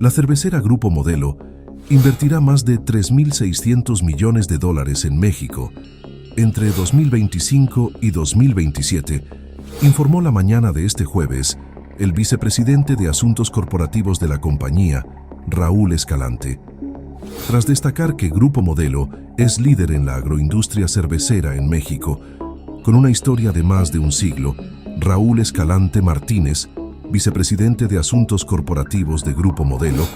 La cervecera Grupo Modelo invertirá más de $3.600 millones en México entre 2025 y 2027, informó la mañana de este jueves el vicepresidente de Asuntos Corporativos de la compañía, Raúl Escalante. Tras destacar que Grupo Modelo es líder en la agroindustria cervecera en México, con una historia de más de un siglo, Raúl Escalante Martínez, vicepresidente de Asuntos Corporativos de Grupo Modelo,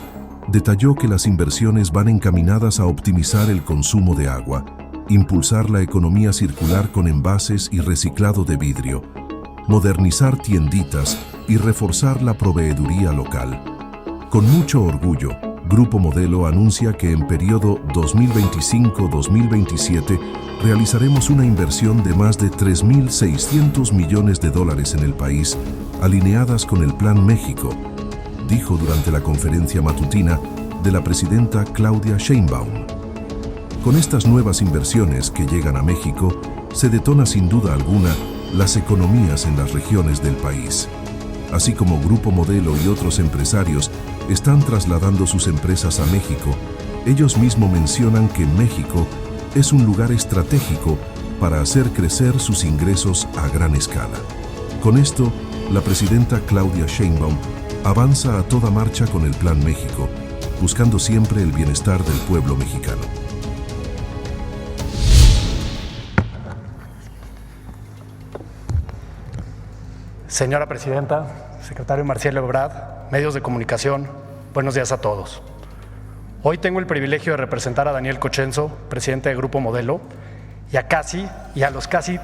detalló que las inversiones van encaminadas a optimizar el consumo de agua, impulsar la economía circular con envases y reciclado de vidrio, modernizar tienditas y reforzar la proveeduría local. Con mucho orgullo, Grupo Modelo anuncia que en periodo 2025-2027 realizaremos una inversión de más de $3.600 millones en el país, alineadas con el Plan México, dijo durante la conferencia matutina de la presidenta Claudia Sheinbaum. Con estas nuevas inversiones que llegan a México, se detona sin duda alguna las economías en las regiones del país. Así como Grupo Modelo y otros empresarios están trasladando sus empresas a México, ellos mismos mencionan que México es un lugar estratégico para hacer crecer sus ingresos a gran escala. Con esto, la presidenta Claudia Sheinbaum avanza a toda marcha con el Plan México, buscando siempre el bienestar del pueblo mexicano. Señora Presidenta, Secretario Marcial Ebrard, medios de comunicación, buenos días a todos. Hoy tengo el privilegio de representar a Daniel Cochenzo, presidente de Grupo Modelo, y a los casi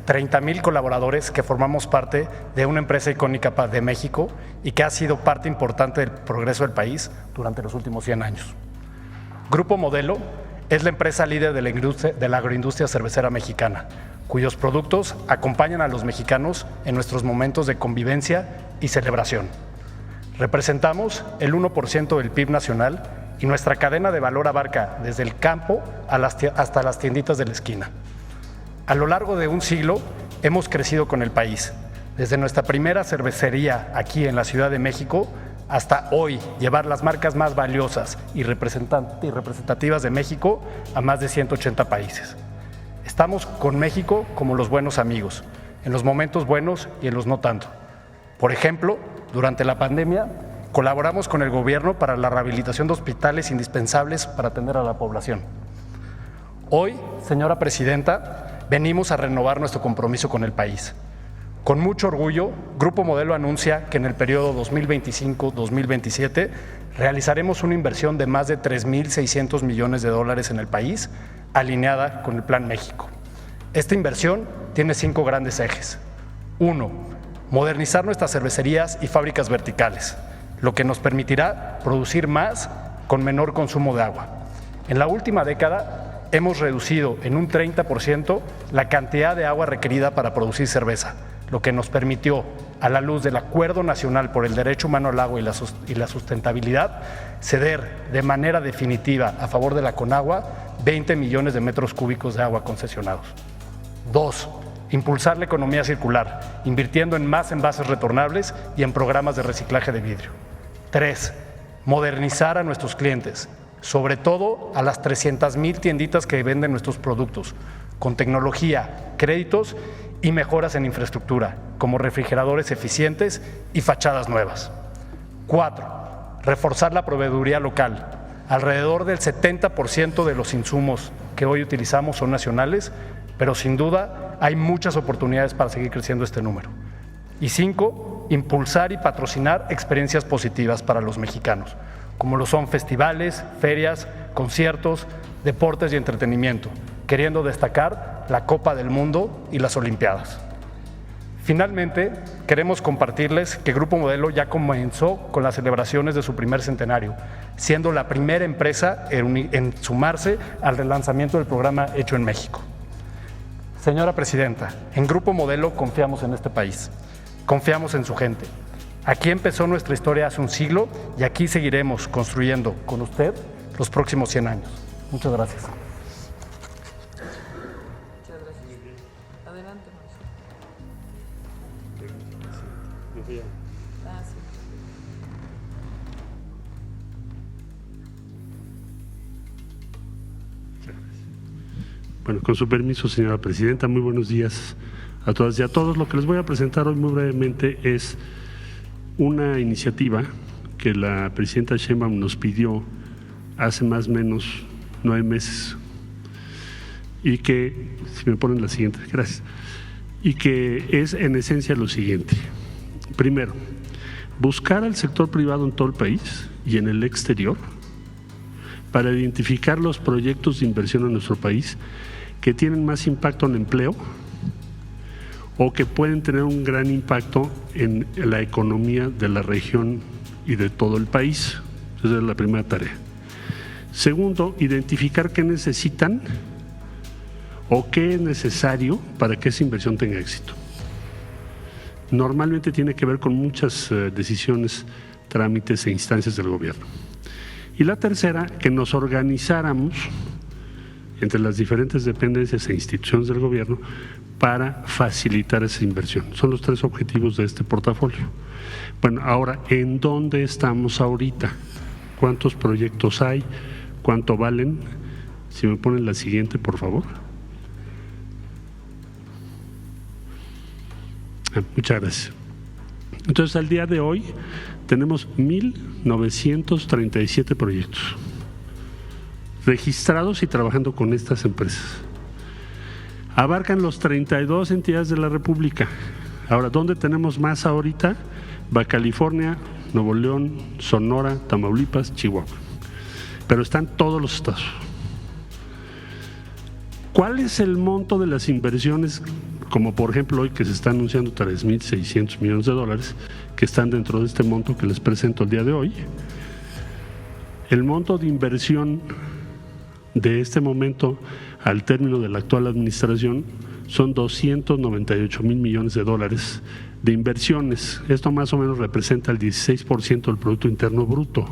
30,000 colaboradores que formamos parte de una empresa icónica de México y que ha sido parte importante del progreso del país durante los últimos 100 años. Grupo Modelo es la empresa líder de la agroindustria cervecera mexicana, cuyos productos acompañan a los mexicanos en nuestros momentos de convivencia y celebración. Representamos el 1% del PIB nacional y nuestra cadena de valor abarca desde el campo hasta las tienditas de la esquina. A lo largo de un siglo hemos crecido con el país, desde nuestra primera cervecería aquí en la Ciudad de México hasta hoy llevar las marcas más valiosas y representativas de México a más de 180 países. Estamos con México como los buenos amigos, en los momentos buenos y en los no tanto. Por ejemplo, durante la pandemia, colaboramos con el gobierno para la rehabilitación de hospitales indispensables para atender a la población. Hoy, señora Presidenta, venimos a renovar nuestro compromiso con el país. Con mucho orgullo, Grupo Modelo anuncia que en el periodo 2025-2027 realizaremos una inversión de más de $3.600 millones en el país, alineada con el Plan México. Esta inversión tiene 5 grandes ejes. 1. Modernizar nuestras cervecerías y fábricas verticales, lo que nos permitirá producir más con menor consumo de agua. En la última década hemos reducido en un 30% la cantidad de agua requerida para producir cerveza, lo que nos permitió, a la luz del Acuerdo Nacional por el Derecho Humano al Agua y la Sustentabilidad, ceder de manera definitiva a favor de la Conagua 20 millones de metros cúbicos de agua concesionados. 2. Impulsar la economía circular, invirtiendo en más envases retornables y en programas de reciclaje de vidrio. 3. Modernizar a nuestros clientes, sobre todo a las 300,000 tienditas que venden nuestros productos, con tecnología, créditos y mejoras en infraestructura, como refrigeradores eficientes y fachadas nuevas. 4. Reforzar la proveeduría local. Alrededor del 70% de los insumos que hoy utilizamos son nacionales, pero sin duda hay muchas oportunidades para seguir creciendo este número. Y 5. Impulsar y patrocinar experiencias positivas para los mexicanos, como lo son festivales, ferias, conciertos, deportes y entretenimiento, queriendo destacar la Copa del Mundo y las Olimpiadas. Finalmente, queremos compartirles que Grupo Modelo ya comenzó con las celebraciones de su primer centenario, siendo la primera empresa en sumarse al relanzamiento del programa Hecho en México. Señora Presidenta, en Grupo Modelo confiamos en este país, confiamos en su gente. Aquí empezó nuestra historia hace un siglo y aquí seguiremos construyendo con usted los próximos 100 años. Muchas gracias. Adelante, Mauricio. Bueno, con su permiso, señora presidenta, muy buenos días a todas y a todos. Lo que les voy a presentar hoy muy brevemente es una iniciativa que la presidenta Sheinbaum nos pidió hace más o menos 9 meses y que, si me ponen la siguiente, gracias, y que es en esencia lo siguiente. Primero, buscar al sector privado en todo el país y en el exterior para identificar los proyectos de inversión en nuestro país que tienen más impacto en empleo o que pueden tener un gran impacto en la economía de la región y de todo el país. Esa es la primera tarea. Segundo, identificar qué necesitan o qué es necesario para que esa inversión tenga éxito. Normalmente tiene que ver con muchas decisiones, trámites e instancias del gobierno. Y la tercera, que nos organizáramos entre las diferentes dependencias e instituciones del gobierno para facilitar esa inversión. Son los 3 objetivos de este portafolio. Bueno, ahora, ¿en dónde estamos ahorita? ¿Cuántos proyectos hay? ¿Cuánto valen? Si me ponen la siguiente, por favor. Muchas gracias. Entonces, al día de hoy tenemos 1,937 proyectos registrados y trabajando con estas empresas. Abarcan los 32 entidades de la República. Ahora, ¿dónde tenemos más ahorita? Baja California, Nuevo León, Sonora, Tamaulipas, Chihuahua. Pero están todos los estados. ¿Cuál es el monto de las inversiones, como por ejemplo hoy que se está anunciando 3,600 millones de dólares, que están dentro de este monto que les presento el día de hoy? El monto de inversión de este momento al término de la actual administración son 298,000 millones de dólares de inversiones. Esto más o menos representa el 16% del Producto Interno Bruto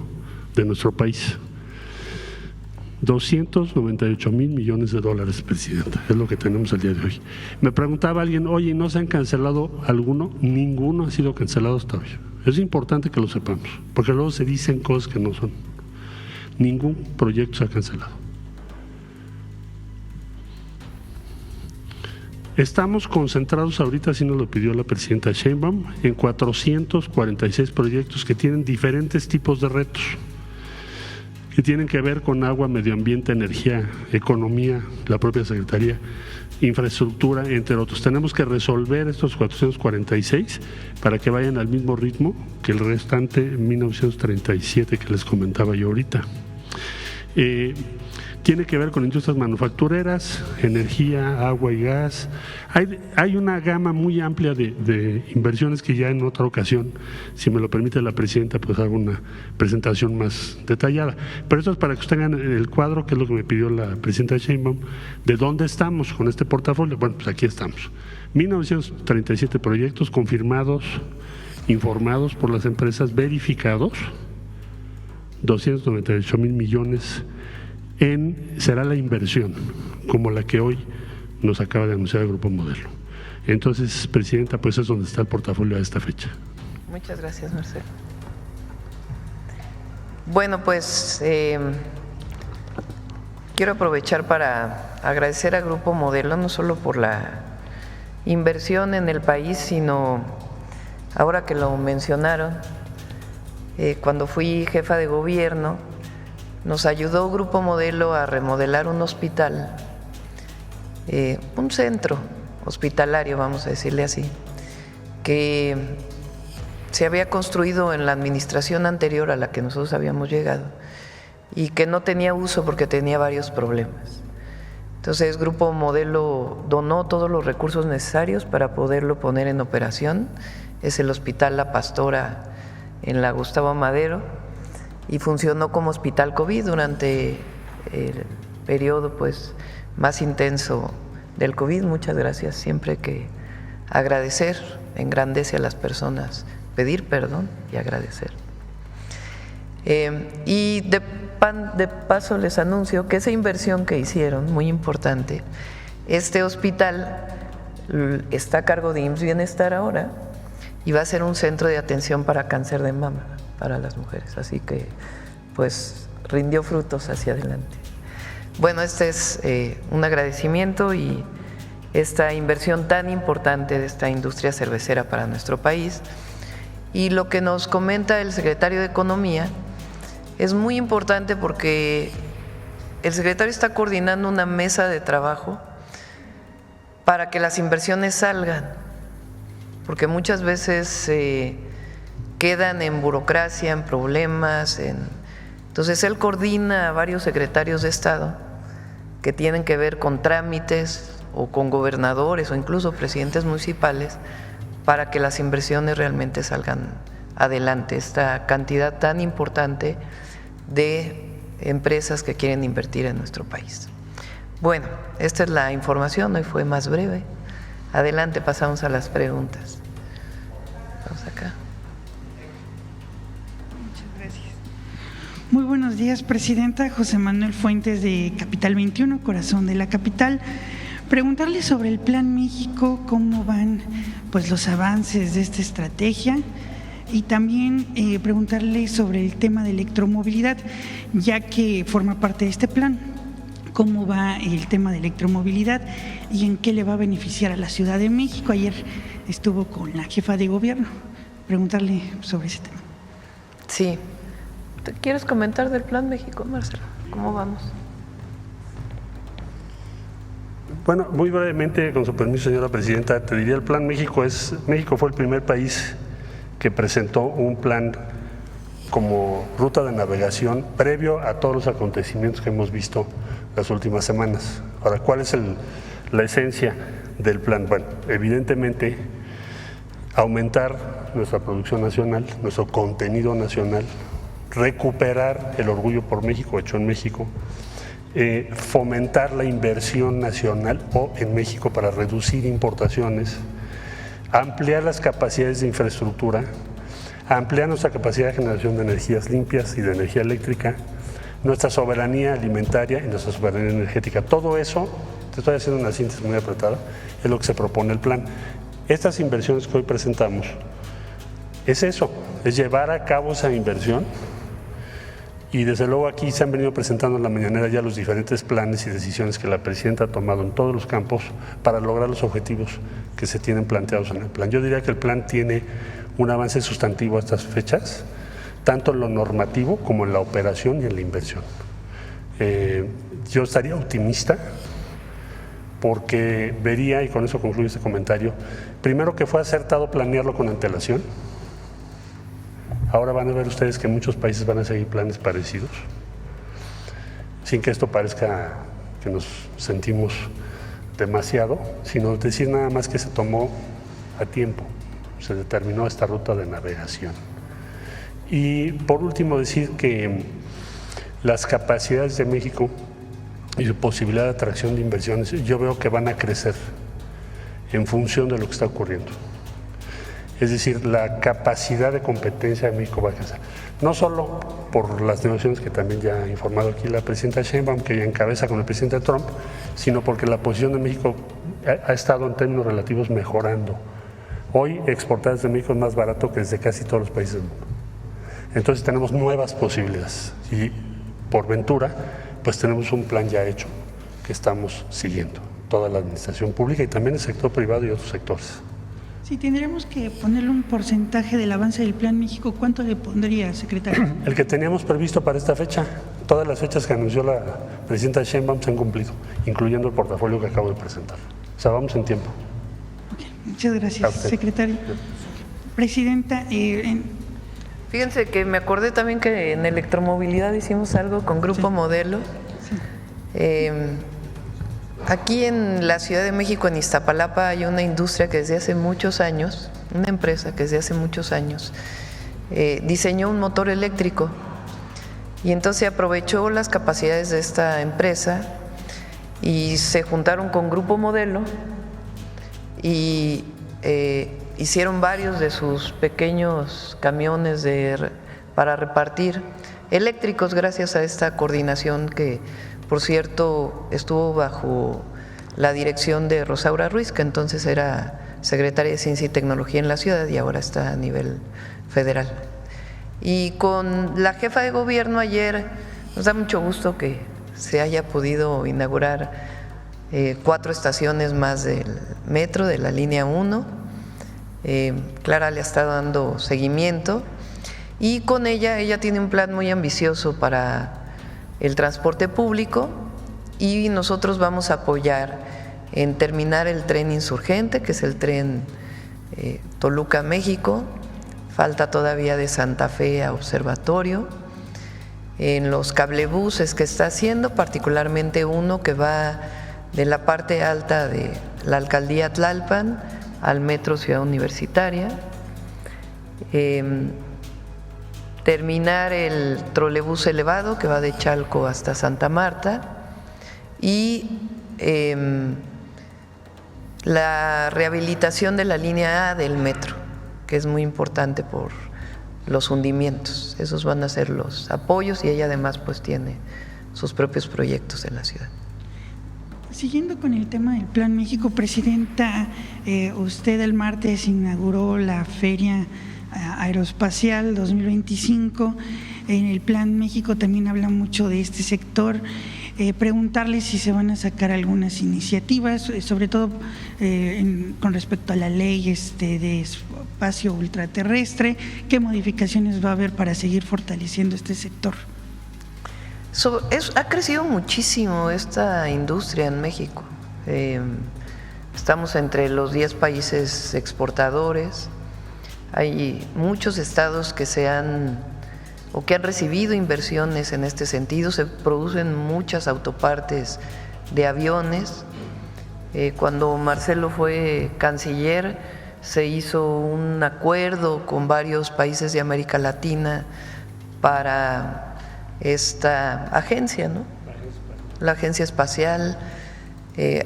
de nuestro país. 298,000 millones de dólares, presidenta, es lo que tenemos el día de hoy. Me preguntaba alguien, oye, ¿no se han cancelado alguno? Ninguno ha sido cancelado hasta hoy. Es importante que lo sepamos, porque luego se dicen cosas que no son. Ningún proyecto se ha cancelado. Estamos concentrados ahorita, así nos lo pidió la presidenta Sheinbaum, en 446 proyectos que tienen diferentes tipos de retos, que tienen que ver con agua, medio ambiente, energía, economía, la propia Secretaría, infraestructura, entre otros. Tenemos que resolver estos 446 para que vayan al mismo ritmo que el restante 1937 que les comentaba yo ahorita. Tiene que ver con industrias manufactureras, energía, agua y gas. Hay una gama muy amplia de inversiones que ya en otra ocasión, si me lo permite la presidenta, pues hago una presentación más detallada. Pero esto es para que ustedes tengan el cuadro, que es lo que me pidió la presidenta Sheinbaum, de dónde estamos con este portafolio. Bueno, pues aquí estamos. 1,937 proyectos confirmados, informados por las empresas, verificados, 298,000 millones será la inversión, como la que hoy nos acaba de anunciar el Grupo Modelo. Entonces, presidenta, pues es donde está el portafolio a esta fecha. Muchas gracias, Marcelo. Bueno, pues quiero aprovechar para agradecer al Grupo Modelo, no solo por la inversión en el país, sino ahora que lo mencionaron, cuando fui jefa de gobierno, nos ayudó Grupo Modelo a remodelar un hospital, un centro hospitalario, vamos a decirle así, que se había construido en la administración anterior a la que nosotros habíamos llegado y que no tenía uso porque tenía varios problemas. Entonces Grupo Modelo donó todos los recursos necesarios para poderlo poner en operación. Es el Hospital La Pastora en la Gustavo Madero, y funcionó como hospital COVID durante el periodo pues más intenso del COVID. Muchas gracias. Siempre que agradecer engrandece a las personas, pedir perdón y agradecer. Y de paso les anuncio que esa inversión que hicieron, muy importante, este hospital está a cargo de IMSS Bienestar ahora y va a ser un centro de atención para cáncer de mama para las mujeres, así que pues rindió frutos hacia adelante. bueno, este es un agradecimiento y esta inversión tan importante de esta industria cervecera para nuestro país. Y lo que nos comenta el secretario de Economía es muy importante porque el secretario está coordinando una mesa de trabajo para que las inversiones salgan, porque muchas veces quedan en burocracia, en problemas. Entonces él coordina a varios secretarios de Estado que tienen que ver con trámites o con gobernadores o incluso presidentes municipales para que las inversiones realmente salgan adelante, esta cantidad tan importante de empresas que quieren invertir en nuestro país. Bueno, esta es la información, hoy fue más breve. Adelante, pasamos a las preguntas. Vamos acá. Muchas gracias. Muy buenos días, Presidenta. José Manuel Fuentes, de Capital 21, corazón de la capital. Preguntarle sobre el Plan México, cómo van pues los avances de esta estrategia, y también preguntarle sobre el tema de electromovilidad, ya que forma parte de este plan. ¿Cómo va el tema de electromovilidad y en qué le va a beneficiar a la Ciudad de México? Ayer estuvo con la jefa de gobierno. Preguntarle sobre ese tema. Sí. ¿Te quieres comentar del Plan México, Marcelo? ¿Cómo vamos? Bueno, muy brevemente, con su permiso, señora presidenta, te diría, el Plan México fue el primer país que presentó un plan como ruta de navegación previo a todos los acontecimientos que hemos visto las últimas semanas. Ahora, ¿cuál es la esencia del plan? Bueno, evidentemente, aumentar nuestra producción nacional, nuestro contenido nacional, recuperar el orgullo por México, hecho en México, fomentar la inversión nacional o en México para reducir importaciones, ampliar las capacidades de infraestructura, ampliar nuestra capacidad de generación de energías limpias y de energía eléctrica, nuestra soberanía alimentaria y nuestra soberanía energética. Todo eso, te estoy haciendo una síntesis muy apretada, es lo que se propone el plan. Estas inversiones que hoy presentamos es eso, es llevar a cabo esa inversión. Y desde luego aquí se han venido presentando en la mañanera ya los diferentes planes y decisiones que la presidenta ha tomado en todos los campos para lograr los objetivos que se tienen planteados en el plan. Yo diría que el plan tiene un avance sustantivo a estas fechas, tanto en lo normativo como en la operación y en la inversión. Yo estaría optimista porque vería, y con eso concluyo este comentario, primero que fue acertado planearlo con antelación. Ahora van a ver ustedes que muchos países van a seguir planes parecidos, sin que esto parezca que nos sentimos demasiado, sino decir nada más que se tomó a tiempo, se determinó esta ruta de navegación. Y por último decir que las capacidades de México y su posibilidad de atracción de inversiones, yo veo que van a crecer en función de lo que está ocurriendo. Es decir, la capacidad de competencia de México va a crecer. No solo por las negociaciones que también ya ha informado aquí la presidenta Sheinbaum, que ya encabeza con el presidente Trump, sino porque la posición de México ha estado en términos relativos mejorando. Hoy exportar desde México es más barato que desde casi todos los países del mundo. Entonces tenemos nuevas posibilidades y por ventura pues tenemos un plan ya hecho que estamos siguiendo, toda la administración pública y también el sector privado y otros sectores. Si tendríamos que ponerle un porcentaje del avance del Plan México, ¿cuánto le pondría, secretario? El que teníamos previsto para esta fecha. Todas las fechas que anunció la presidenta Sheinbaum se han cumplido, incluyendo el portafolio que acabo de presentar. O sea, vamos en tiempo. Okay, muchas gracias, secretario. Presidenta, Fíjense que me acordé también que en electromovilidad hicimos algo con Grupo Modelo. Sí. Aquí en la Ciudad de México, en Iztapalapa, hay una industria que desde hace muchos años, una empresa que desde hace muchos años diseñó un motor eléctrico y entonces aprovechó las capacidades de esta empresa y se juntaron con Grupo Modelo y hicieron varios de sus pequeños camiones para repartir eléctricos gracias a esta coordinación que, por cierto, estuvo bajo la dirección de Rosaura Ruiz, que entonces era secretaria de Ciencia y Tecnología en la ciudad y ahora está a nivel federal. Y con la jefa de gobierno ayer, nos da mucho gusto que se haya podido inaugurar 4 estaciones más del metro, de la línea 1. Clara le ha estado dando seguimiento y con ella tiene un plan muy ambicioso para el transporte público y nosotros vamos a apoyar en terminar el tren insurgente, que es el tren Toluca-México, falta todavía de Santa Fe a Observatorio, en los cablebuses que está haciendo, particularmente uno que va de la parte alta de la alcaldía Tlalpan al metro Ciudad Universitaria, terminar el trolebús elevado que va de Chalco hasta Santa Marta y la rehabilitación de la línea A del metro, que es muy importante por los hundimientos. Esos van a ser los apoyos y ella además pues tiene sus propios proyectos en la ciudad. Siguiendo con el tema del Plan México, Presidenta, usted el martes inauguró la Feria Aeroespacial 2025. En el Plan México también habla mucho de este sector. Preguntarle si se van a sacar algunas iniciativas, sobre todo con respecto a la ley de espacio ultraterrestre, qué modificaciones va a haber para seguir fortaleciendo este sector. Ha crecido muchísimo esta industria en México. Estamos entre los 10 países exportadores. Hay muchos estados que han recibido inversiones en este sentido. Se producen muchas autopartes de aviones. Cuando Marcelo fue canciller, se hizo un acuerdo con varios países de América Latina para esta agencia, ¿no? La Agencia Espacial.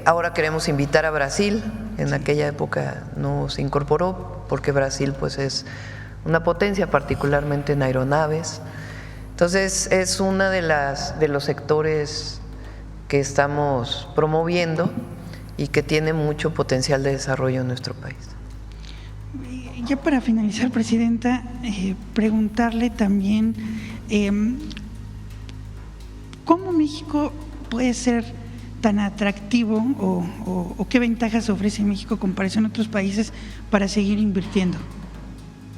Ahora queremos invitar a Brasil. En aquella época no se incorporó porque Brasil pues es una potencia, particularmente en aeronaves. Entonces es una de los sectores que estamos promoviendo y que tiene mucho potencial de desarrollo en nuestro país. Ya para finalizar, Presidenta, preguntarle también ¿cómo México puede ser tan atractivo o qué ventajas ofrece México en comparación a otros países para seguir invirtiendo?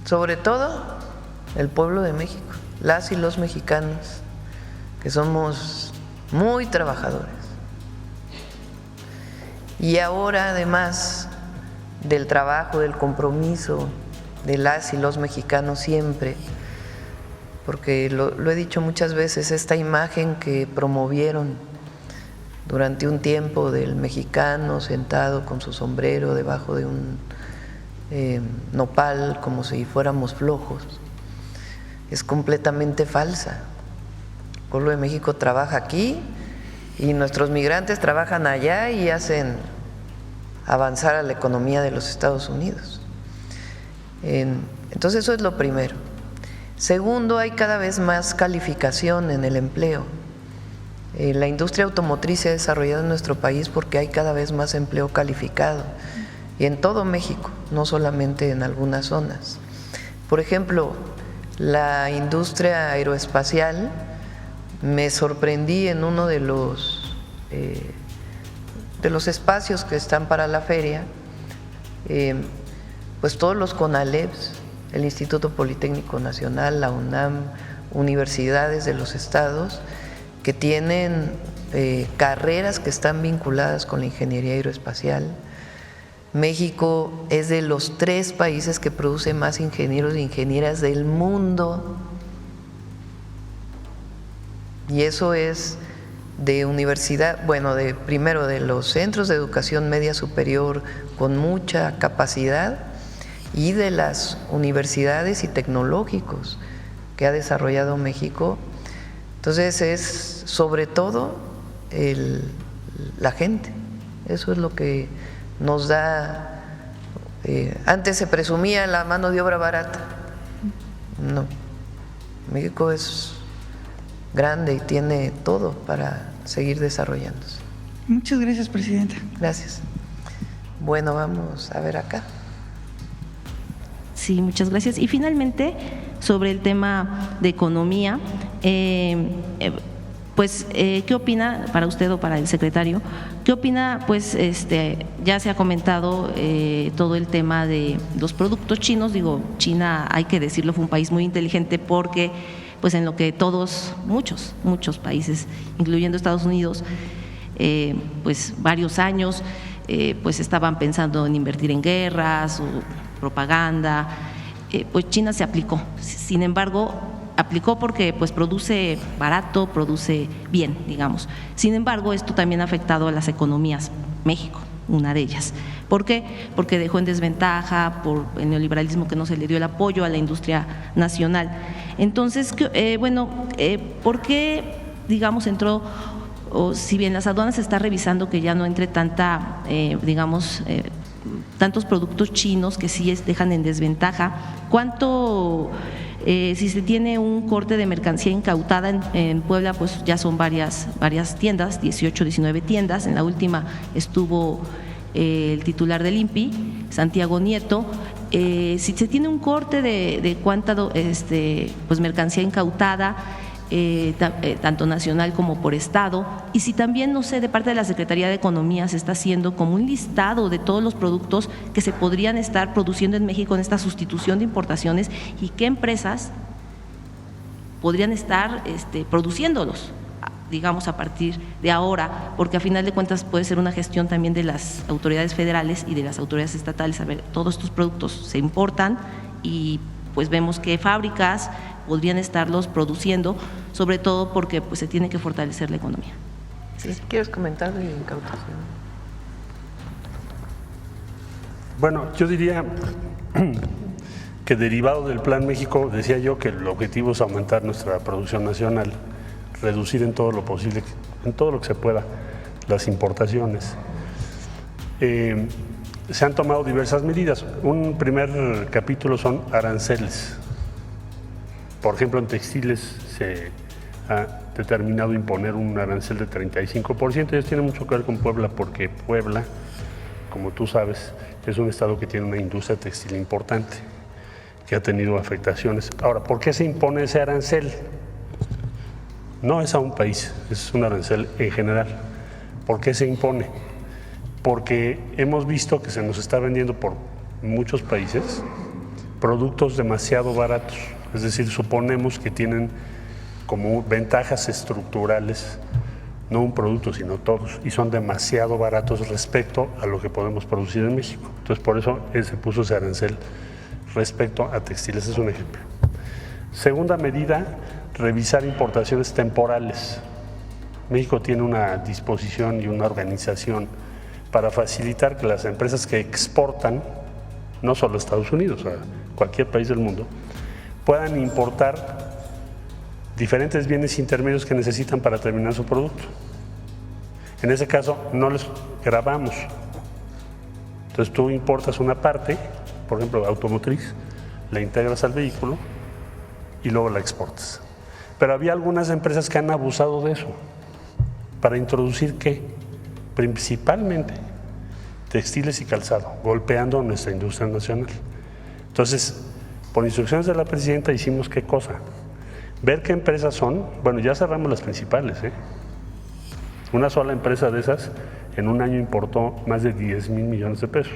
Sobre todo el pueblo de México, las y los mexicanos, que somos muy trabajadores. Y ahora, además del trabajo, del compromiso de las y los mexicanos siempre, porque lo he dicho muchas veces, esta imagen que promovieron durante un tiempo del mexicano sentado con su sombrero debajo de un nopal como si fuéramos flojos, es completamente falsa. El pueblo de México trabaja aquí y nuestros migrantes trabajan allá y hacen avanzar a la economía de los Estados Unidos. Entonces eso es lo primero. Segundo, hay cada vez más calificación en el empleo. La industria automotriz se ha desarrollado en nuestro país porque hay cada vez más empleo calificado y en todo México, no solamente en algunas zonas. Por ejemplo, la industria aeroespacial, me sorprendí en uno de los espacios que están para la feria, pues todos los CONALEPs, el Instituto Politécnico Nacional, la UNAM, universidades de los estados que tienen carreras que están vinculadas con la ingeniería aeroespacial. México es de los 3 países que produce más ingenieros e ingenieras del mundo, y eso es de universidad, bueno, primero de los centros de educación media superior con mucha capacidad y de las universidades y tecnológicos que ha desarrollado México. Entonces es sobre todo la gente, eso es lo que nos da. Antes se presumía la mano de obra barata, no, México es grande y tiene todo para seguir desarrollándose. Muchas gracias, Presidenta. Gracias. Bueno, vamos a ver acá. Sí, muchas gracias. Y finalmente, sobre el tema de economía, pues, ¿qué opina para usted o para el secretario? ¿Qué opina? Pues ya se ha comentado todo el tema de los productos chinos. Digo, China, hay que decirlo, fue un país muy inteligente porque pues en lo que todos, muchos países, incluyendo Estados Unidos, pues varios años, pues estaban pensando en invertir en guerras o propaganda, pues China se aplicó. Sin embargo, aplicó porque pues produce barato, produce bien, digamos. Sin embargo, esto también ha afectado a las economías, México, una de ellas. ¿Por qué? Porque dejó en desventaja por el neoliberalismo, que no se le dio el apoyo a la industria nacional. Entonces, ¿por qué, digamos, entró, o si bien las aduanas se está revisando que ya no entre tantos productos chinos que sí dejan en desventaja? ¿Cuánto, si se tiene un corte de mercancía incautada en Puebla, pues ya son varias tiendas, 18, 19 tiendas, en la última estuvo el titular del INPI, Santiago Nieto. Si se tiene un corte de cuánta pues mercancía incautada, tanto nacional como por estado, y si también, no sé, de parte de la Secretaría de Economía se está haciendo como un listado de todos los productos que se podrían estar produciendo en México en esta sustitución de importaciones y qué empresas podrían estar produciéndolos, digamos, a partir de ahora, porque a final de cuentas puede ser una gestión también de las autoridades federales y de las autoridades estatales. A ver, todos estos productos se importan y pues vemos qué fábricas podrían estarlos produciendo, sobre todo porque pues se tiene que fortalecer la economía. ¿Sí? ¿Quieres comentar de incautación? Bueno, yo diría que derivado del Plan México, decía yo que el objetivo es aumentar nuestra producción nacional, reducir en todo lo posible, en todo lo que se pueda, las importaciones. Se han tomado diversas medidas. Un primer capítulo son aranceles. Por ejemplo, en textiles se ha determinado imponer un arancel de 35%. Eso tiene mucho que ver con Puebla, porque Puebla, como tú sabes, es un estado que tiene una industria textil importante, que ha tenido afectaciones. Ahora, ¿por qué se impone ese arancel? No es a un país, es un arancel en general. ¿Por qué se impone? Porque hemos visto que se nos está vendiendo por muchos países productos demasiado baratos. Es decir, suponemos que tienen como ventajas estructurales, no un producto, sino todos, y son demasiado baratos respecto a lo que podemos producir en México. Entonces, por eso se puso ese arancel respecto a textiles. Es un ejemplo. Segunda medida, revisar importaciones temporales. México tiene una disposición y una organización para facilitar que las empresas que exportan, no solo a Estados Unidos, a cualquier país del mundo, puedan importar diferentes bienes intermedios que necesitan para terminar su producto. En ese caso, no les grabamos. Entonces, tú importas una parte, por ejemplo, automotriz, la integras al vehículo y luego la exportas. Pero había algunas empresas que han abusado de eso para introducir, ¿qué? Principalmente textiles y calzado, golpeando nuestra industria nacional. Entonces, por instrucciones de la presidenta hicimos ¿qué cosa? Ver qué empresas son. Bueno, ya cerramos las principales, Una sola empresa de esas en un año importó más de 10,000 millones de pesos.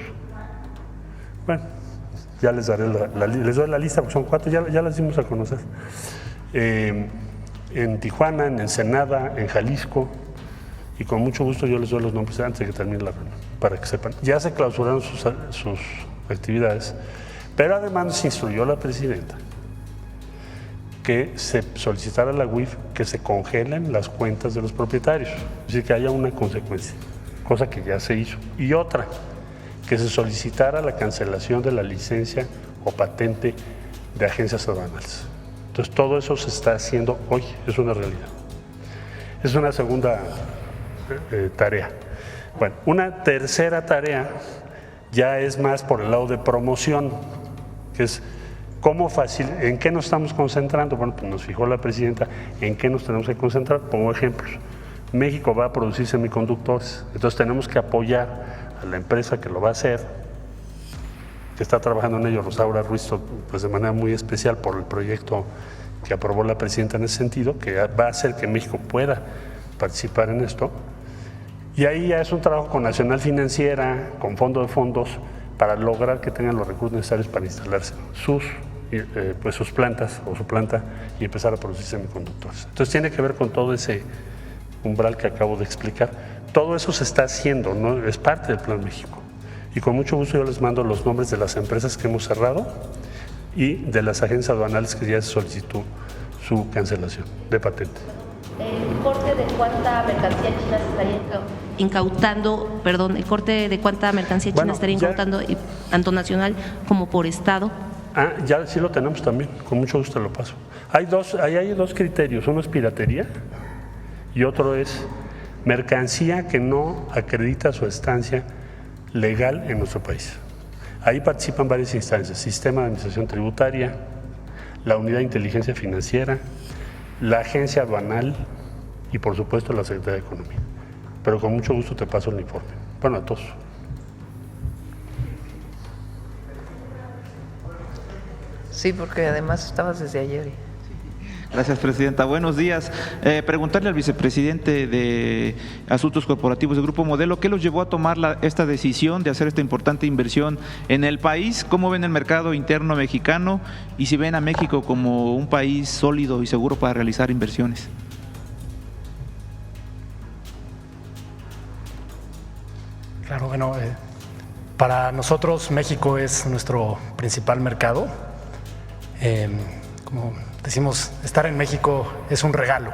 Bueno, ya les daré les doy la lista porque son 4, ya las dimos a conocer. En Tijuana, en Ensenada, en Jalisco, y con mucho gusto yo les doy los nombres antes de que termine la reunión, para que sepan. Ya se clausuraron sus actividades, pero además se instruyó la presidenta que se solicitara a la UIF que se congelen las cuentas de los propietarios, es decir, que haya una consecuencia, cosa que ya se hizo. Y otra, que se solicitara la cancelación de la licencia o patente de agencias aduanales. Entonces, todo eso se está haciendo hoy, es una realidad. Es una segunda tarea. Bueno, una tercera tarea ya es más por el lado de promoción, que es ¿en qué nos estamos concentrando? Bueno, pues nos fijó la presidenta en qué nos tenemos que concentrar. Pongo ejemplos. México va a producir semiconductores, entonces tenemos que apoyar a la empresa que lo va a hacer, que está trabajando en ello, Rosaura Ruiz, pues de manera muy especial por el proyecto que aprobó la presidenta en ese sentido, que va a hacer que México pueda participar en esto. Y ahí ya es un trabajo con Nacional Financiera, con Fondo de Fondos, para lograr que tengan los recursos necesarios para instalarse sus plantas o su planta y empezar a producir semiconductores. Entonces tiene que ver con todo ese umbral que acabo de explicar. Todo eso se está haciendo, ¿no? Es parte del Plan México. Y con mucho gusto yo les mando los nombres de las empresas que hemos cerrado y de las agencias aduanales que ya se solicitó su cancelación de patente. El corte de cuánta mercancía china se estaría incautando, el corte de cuánta mercancía china estaría incautando, tanto nacional como por estado. Ya sí lo tenemos también, con mucho gusto lo paso. Hay dos criterios, uno es piratería y otro es mercancía que no acredita su estancia legal en nuestro país. Ahí participan varias instancias: Sistema de Administración Tributaria, la Unidad de Inteligencia Financiera, la Agencia Aduanal y por supuesto la Secretaría de Economía. Pero con mucho gusto te paso el informe. Bueno, a todos. Sí, porque además estabas desde ayer. Gracias, presidenta. Buenos días. Preguntarle al vicepresidente de Asuntos Corporativos del Grupo Modelo, ¿qué los llevó a tomar esta decisión de hacer esta importante inversión en el país? ¿Cómo ven el mercado interno mexicano? Y si ven a México como un país sólido y seguro para realizar inversiones. Claro, bueno, para nosotros México es nuestro principal mercado. Como decimos, estar en México es un regalo.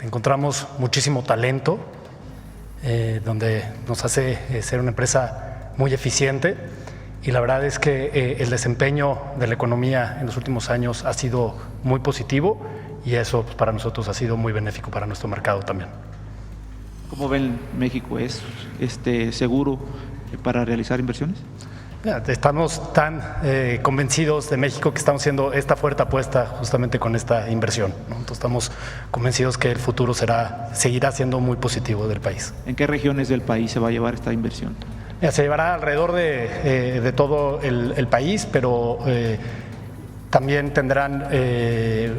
Encontramos muchísimo talento, donde nos hace ser una empresa muy eficiente, y la verdad es que el desempeño de la economía en los últimos años ha sido muy positivo, y eso pues, para nosotros ha sido muy benéfico para nuestro mercado también. ¿Cómo ven México? ¿Es seguro para realizar inversiones? Estamos tan convencidos de México que estamos haciendo esta fuerte apuesta justamente con esta inversión, ¿no? Entonces estamos convencidos que el futuro seguirá siendo muy positivo del país. ¿En qué regiones del país se va a llevar esta inversión? Se llevará alrededor de todo el país, pero también tendrán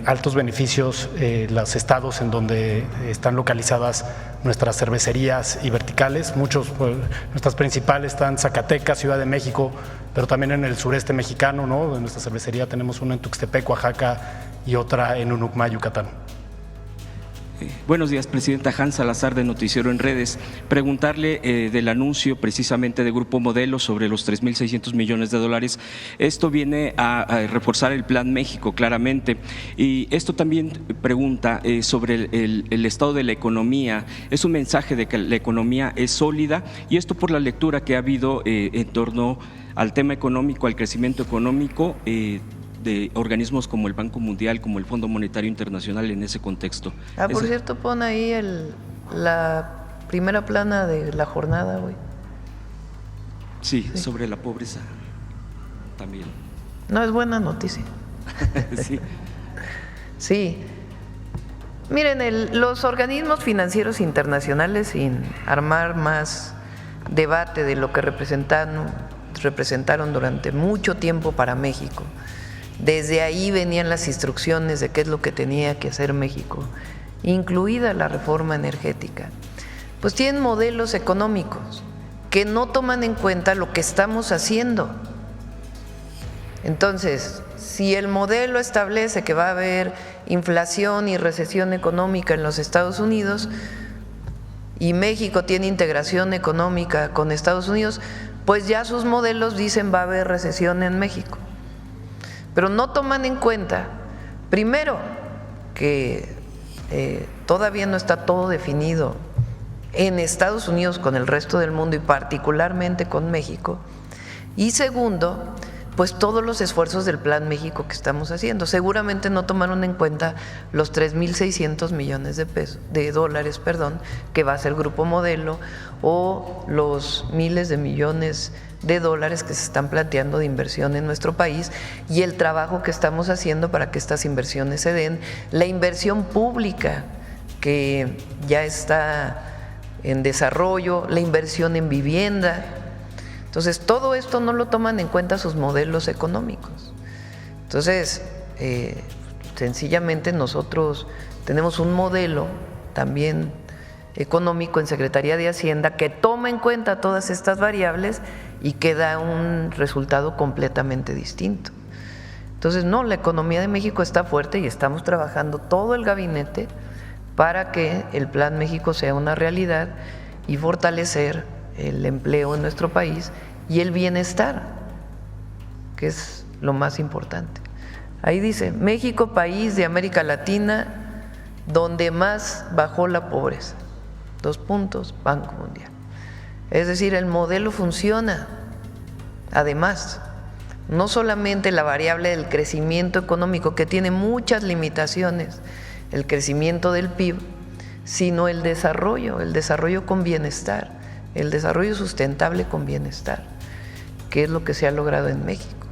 altos beneficios los estados en donde están localizadas nuestras cervecerías y verticales. Nuestras principales están Zacatecas, Ciudad de México, pero también en el sureste mexicano, ¿no? En nuestra cervecería tenemos una en Tuxtepec, Oaxaca, y otra en Unucmá, Yucatán. Buenos días, presidenta. Hans Salazar, de Noticiero en Redes. Preguntarle del anuncio precisamente de Grupo Modelo sobre los 3.600 millones de dólares. Esto viene a reforzar el Plan México, claramente. Y esto también pregunta sobre el estado de la economía. Es un mensaje de que la economía es sólida, y esto por la lectura que ha habido en torno al tema económico, al crecimiento económico, de organismos como el Banco Mundial, como el Fondo Monetario Internacional en ese contexto. Por cierto, pon ahí la primera plana de la jornada, güey. Sí, sobre la pobreza también. No, es buena noticia. Sí. Sí. Miren, los organismos financieros internacionales, sin armar más debate de lo que representaron durante mucho tiempo para México, desde ahí venían las instrucciones de qué es lo que tenía que hacer México, incluida la reforma energética. Pues tienen modelos económicos que no toman en cuenta lo que estamos haciendo. Entonces, si el modelo establece que va a haber inflación y recesión económica en los Estados Unidos, y México tiene integración económica con Estados Unidos, pues ya sus modelos dicen va a haber recesión en México. Pero no toman en cuenta, primero, que todavía no está todo definido en Estados Unidos con el resto del mundo y particularmente con México. Y segundo, pues todos los esfuerzos del Plan México que estamos haciendo. Seguramente no tomaron en cuenta los 3.600 millones de dólares que va a ser Grupo Modelo, o los miles de millones de dólares que se están planteando de inversión en nuestro país, y el trabajo que estamos haciendo para que estas inversiones se den, la inversión pública que ya está en desarrollo, la inversión en vivienda. Entonces, todo esto no lo toman en cuenta sus modelos económicos. Entonces, sencillamente nosotros tenemos un modelo también económico en Secretaría de Hacienda que toma en cuenta todas estas variables y que da un resultado completamente distinto. Entonces, no, la economía de México está fuerte y estamos trabajando todo el gabinete para que el Plan México sea una realidad y fortalecer el empleo en nuestro país y el bienestar, que es lo más importante. Ahí dice, México, país de América Latina donde más bajó la pobreza. 2 puntos, Banco Mundial. Es decir, el modelo funciona. Además, no solamente la variable del crecimiento económico, que tiene muchas limitaciones, el crecimiento del PIB, sino el desarrollo con bienestar, el desarrollo sustentable con bienestar, que es lo que se ha logrado en México,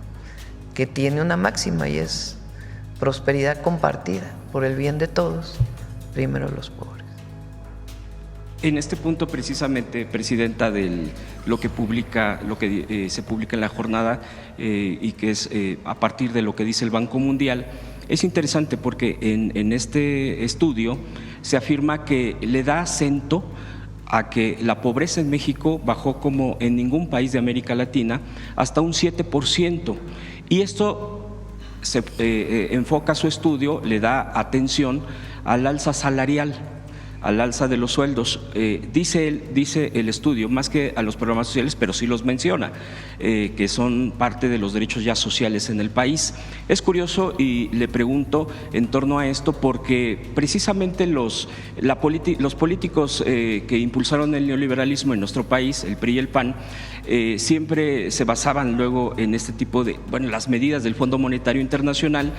que tiene una máxima y es prosperidad compartida por el bien de todos, primero los pobres. En este punto precisamente, Presidenta, de lo que se publica en la jornada y que es a partir de lo que dice el Banco Mundial, es interesante porque en este estudio se afirma que le da acento a que la pobreza en México bajó como en ningún país de América Latina hasta un 7%, y esto se enfoca su estudio, le da atención al alza salarial, al alza de los sueldos. Dice el estudio, más que a los programas sociales, pero sí los menciona, que son parte de los derechos ya sociales en el país. Es curioso y le pregunto en torno a esto porque precisamente los políticos que impulsaron el neoliberalismo en nuestro país, el PRI y el PAN, siempre se basaban luego en este tipo de, las medidas del Fondo Monetario Internacional,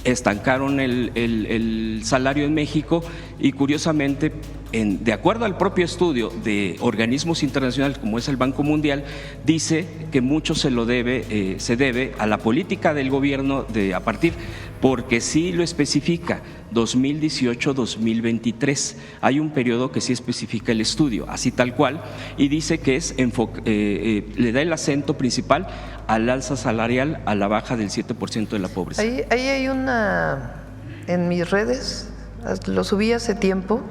estancaron el salario en México y curiosamente, de acuerdo al propio estudio de organismos internacionales como es el Banco Mundial, dice que mucho se debe a la política del gobierno a partir, porque sí lo especifica, 2018-2023. Hay un periodo que sí especifica el estudio, así tal cual, y dice que le da el acento principal al alza salarial, a la baja del 7% de la pobreza. Ahí hay en mis redes, lo subí hace tiempo,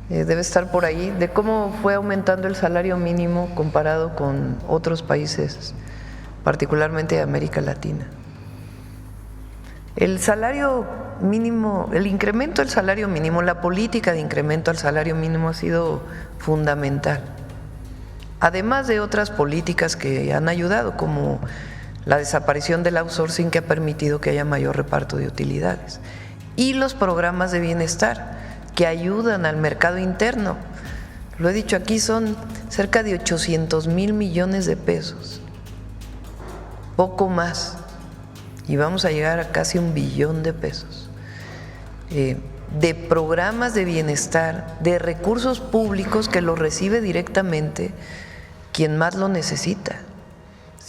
debe estar por ahí, de cómo fue aumentando el salario mínimo comparado con otros países, particularmente de América Latina. El salario mínimo, el incremento del salario mínimo, la política de incremento al salario mínimo ha sido fundamental, además de otras políticas que han ayudado, como la desaparición del outsourcing, que ha permitido que haya mayor reparto de utilidades, y los programas de bienestar que ayudan al mercado interno. Lo he dicho aquí, son cerca de 800,000 millones de pesos, poco más, y vamos a llegar a casi 1 billón de pesos, de programas de bienestar, de recursos públicos que los recibe directamente quien más lo necesita.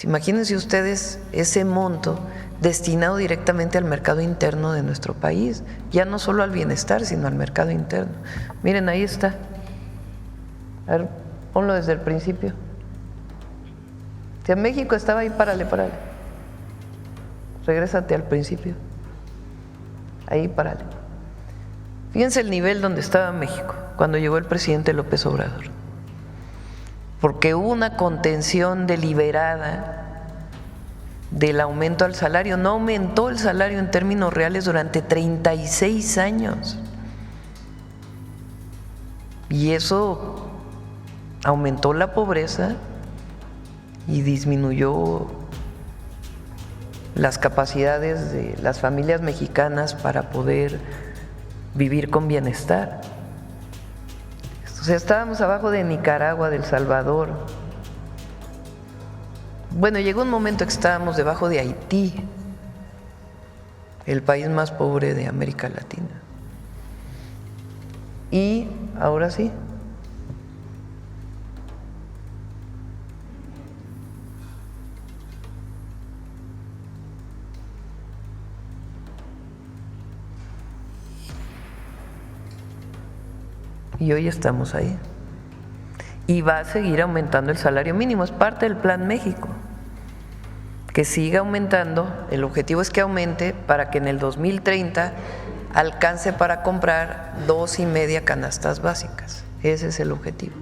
Imagínense ustedes ese monto destinado directamente al mercado interno de nuestro país, ya no solo al bienestar, sino al mercado interno. Miren, ahí está. A ver, ponlo desde el principio. Si en México estaba ahí, párale. Regrésate al principio. Ahí, párale. Fíjense el nivel donde estaba México cuando llegó el presidente López Obrador, porque hubo una contención deliberada del aumento al salario. No aumentó el salario en términos reales durante 36 años. Y eso aumentó la pobreza y disminuyó las capacidades de las familias mexicanas para poder vivir con bienestar. O sea, estábamos abajo de Nicaragua, de El Salvador. Bueno, llegó un momento que estábamos debajo de Haití, el país más pobre de América Latina. Y ahora sí. Y hoy estamos ahí. Y va a seguir aumentando el salario mínimo, es parte del Plan México. que siga aumentando, el objetivo es que aumente para que en el 2030 alcance para comprar 2.5 canastas básicas. Ese es el objetivo.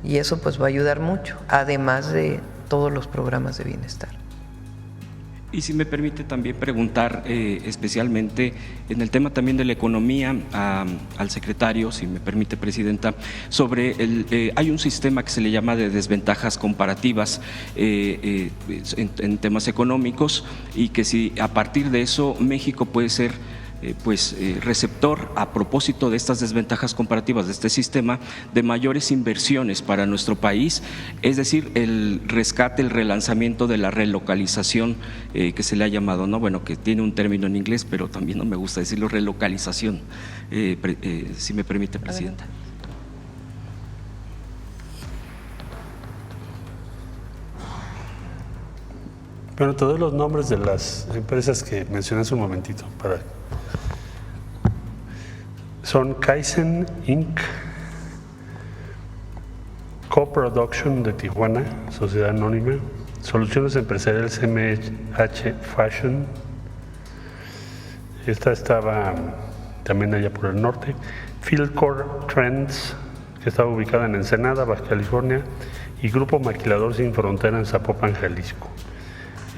Y eso pues va a ayudar mucho, además de todos los programas de bienestar. Y si me permite también preguntar especialmente en el tema también de la economía al secretario, si me permite, Presidenta, sobre hay un sistema que se le llama de desventajas comparativas en temas económicos, y que si a partir de eso México puede ser receptor, a propósito de estas desventajas comparativas de este sistema, de mayores inversiones para nuestro país, es decir, el rescate, el relanzamiento de la relocalización que se le ha llamado, ¿no? Bueno, que tiene un término en inglés, pero también no me gusta decirlo, relocalización, si me permite, Presidenta. Bueno, te doy los nombres de las empresas que mencioné hace un momentito. Son Kaizen Inc., Coproduction de Tijuana, Sociedad Anónima, Soluciones Empresariales MH Fashion, esta estaba también allá por el norte, Fieldcore Trends, que estaba ubicada en Ensenada, Baja California, y Grupo Maquilador Sin Frontera en Zapopan, Jalisco.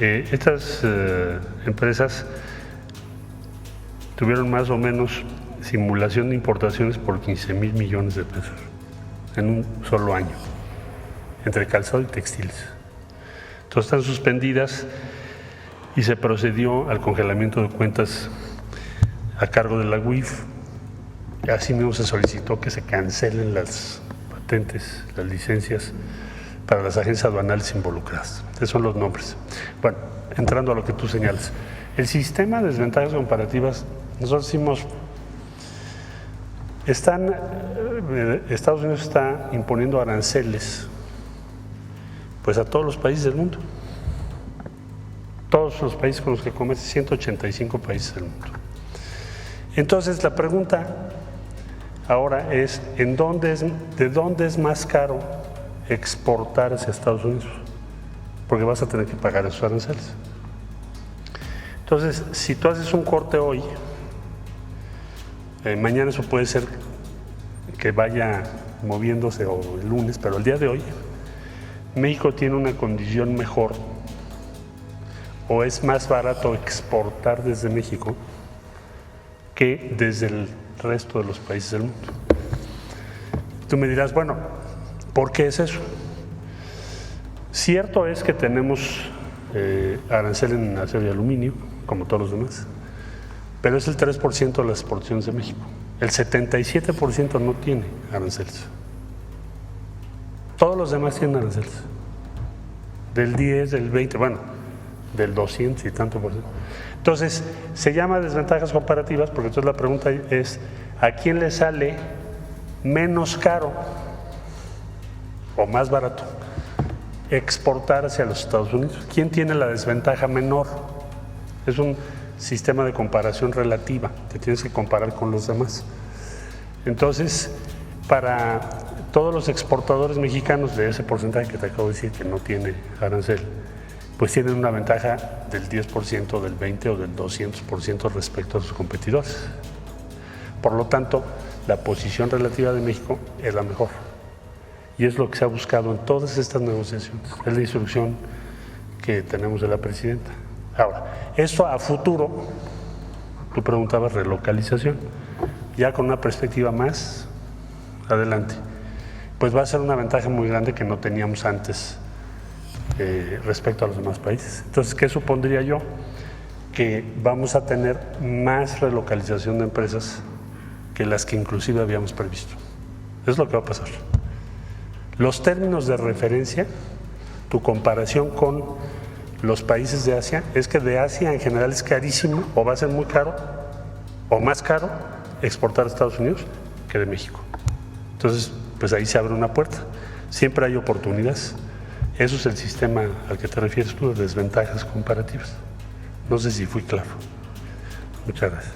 Estas empresas tuvieron más o menos simulación de importaciones por 15,000 millones de pesos en un solo año, entre calzado y textiles. Entonces están suspendidas y se procedió al congelamiento de cuentas a cargo de la UIF. Así mismo se solicitó que se cancelen las patentes, las licencias para las agencias aduanales involucradas. Esos son los nombres. Bueno, entrando a lo que tú señalas. El sistema de desventajas comparativas, nosotros decimos, Estados Unidos está imponiendo aranceles pues a todos los países del mundo. Todos los países con los que comercia, 185 países del mundo. Entonces la pregunta ahora es, ¿de dónde es más caro exportar hacia Estados Unidos? Porque vas a tener que pagar esos aranceles. Entonces, si tú haces un corte hoy, mañana eso puede ser que vaya moviéndose, o el lunes, pero el día de hoy México tiene una condición mejor, o es más barato exportar desde México que desde el resto de los países del mundo. Tú me dirás, bueno, ¿por qué es eso? Cierto es que tenemos arancel en acero y aluminio, como todos los demás, pero es el 3% de las exportaciones de México. El 77% no tiene aranceles. Todos los demás tienen aranceles. Del 10, del 20, bueno, del 200 y tanto por ciento. Entonces, se llama desventajas comparativas porque entonces la pregunta es, ¿a quién le sale menos caro o más barato exportar hacia los Estados Unidos? ¿Quién tiene la desventaja menor? Es un sistema de comparación relativa, te tienes que comparar con los demás. Entonces, para todos los exportadores mexicanos de ese porcentaje que te acabo de decir que no tiene arancel, pues tienen una ventaja del 10%, del 20% o del 200% respecto a sus competidores. Por lo tanto, la posición relativa de México es la mejor. Y es lo que se ha buscado en todas estas negociaciones. Es la instrucción que tenemos de la presidenta. Ahora, esto a futuro, tú preguntabas relocalización, ya con una perspectiva más adelante, pues va a ser una ventaja muy grande que no teníamos antes respecto a los demás países. Entonces, ¿qué supondría yo? Que vamos a tener más relocalización de empresas que las que inclusive habíamos previsto. Es lo que va a pasar. Los términos de referencia, tu comparación con los países de Asia, es que de Asia en general es carísimo, o va a ser muy caro, o más caro exportar a Estados Unidos que de México. Entonces, pues ahí se abre una puerta. Siempre hay oportunidades. Eso es el sistema al que te refieres tú, de desventajas comparativas. No sé si fui claro. Muchas gracias.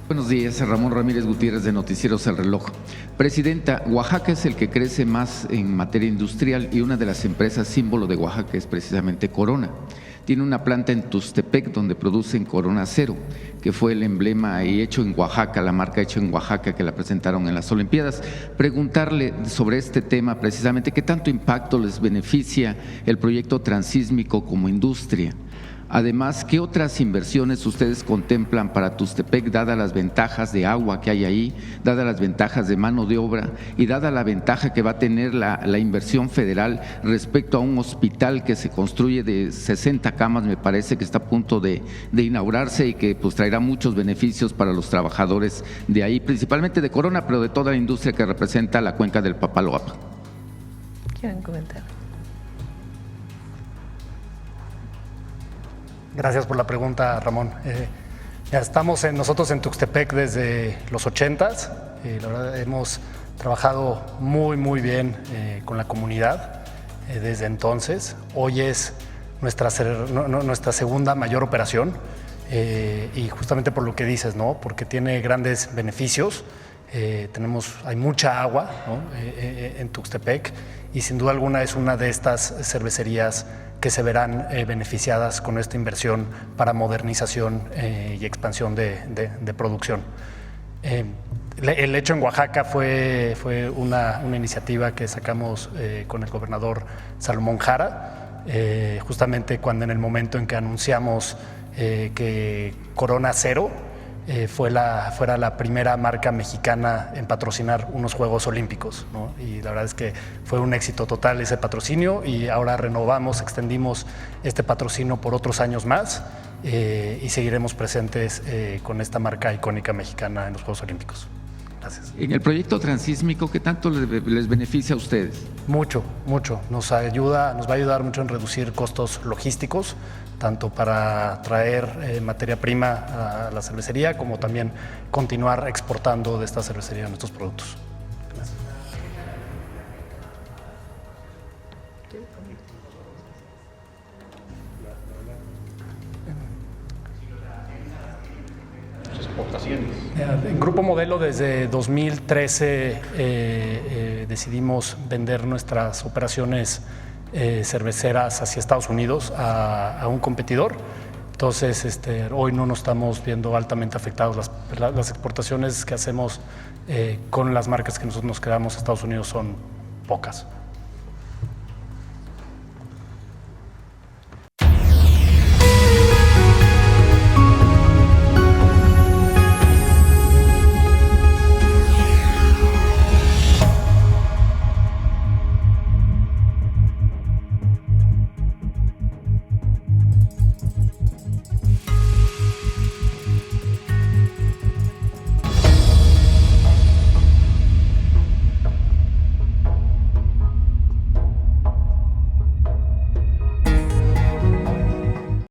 Buenos días, Ramón Ramírez Gutiérrez de Noticieros El Reloj. Presidenta, Oaxaca es el que crece más en materia industrial y una de las empresas símbolo de Oaxaca es precisamente Corona. Tiene una planta en Tuxtepec donde producen Corona Cero, que fue el emblema y hecho en Oaxaca, la marca hecha en Oaxaca que la presentaron en las Olimpiadas. Preguntarle sobre este tema precisamente, ¿qué tanto impacto les beneficia el proyecto transísmico como industria? Además, ¿qué otras inversiones ustedes contemplan para Tuxtepec, dadas las ventajas de agua que hay ahí, dadas las ventajas de mano de obra y dada la ventaja que va a tener la inversión federal respecto a un hospital que se construye de 60 camas, me parece que está a punto de inaugurarse y que pues traerá muchos beneficios para los trabajadores de ahí, principalmente de Corona, pero de toda la industria que representa la cuenca del Papaloapa? ¿Quieren comentar? Gracias por la pregunta, Ramón. Ya estamos nosotros en Tuxtepec desde los 80s. La verdad, hemos trabajado muy bien con la comunidad desde entonces. Hoy es nuestra segunda mayor operación y justamente por lo que dices, ¿no? Porque tiene grandes beneficios. Hay mucha agua, ¿no? En Tuxtepec y sin duda alguna es una de estas cervecerías que se verán beneficiadas con esta inversión para modernización y expansión de producción. El hecho en Oaxaca fue una iniciativa que sacamos con el gobernador Salomón Jara, justamente cuando en el momento en que anunciamos que Corona Cero fuera la primera marca mexicana en patrocinar unos Juegos Olímpicos, ¿no? Y la verdad es que fue un éxito total ese patrocinio y ahora renovamos, extendimos este patrocinio por otros años más y seguiremos presentes con esta marca icónica mexicana en los Juegos Olímpicos. Gracias. En el proyecto transísmico, ¿qué tanto les beneficia a ustedes? Mucho. Nos va a ayudar mucho en reducir costos logísticos, tanto para traer materia prima a la cervecería como también continuar exportando de esta cervecería nuestros productos. Gracias. En Grupo Modelo desde 2013 decidimos vender nuestras operaciones cerveceras hacia Estados Unidos a un competidor. Entonces, hoy no nos estamos viendo altamente afectados. Las exportaciones que hacemos con las marcas que nosotros nos quedamos a Estados Unidos son pocas.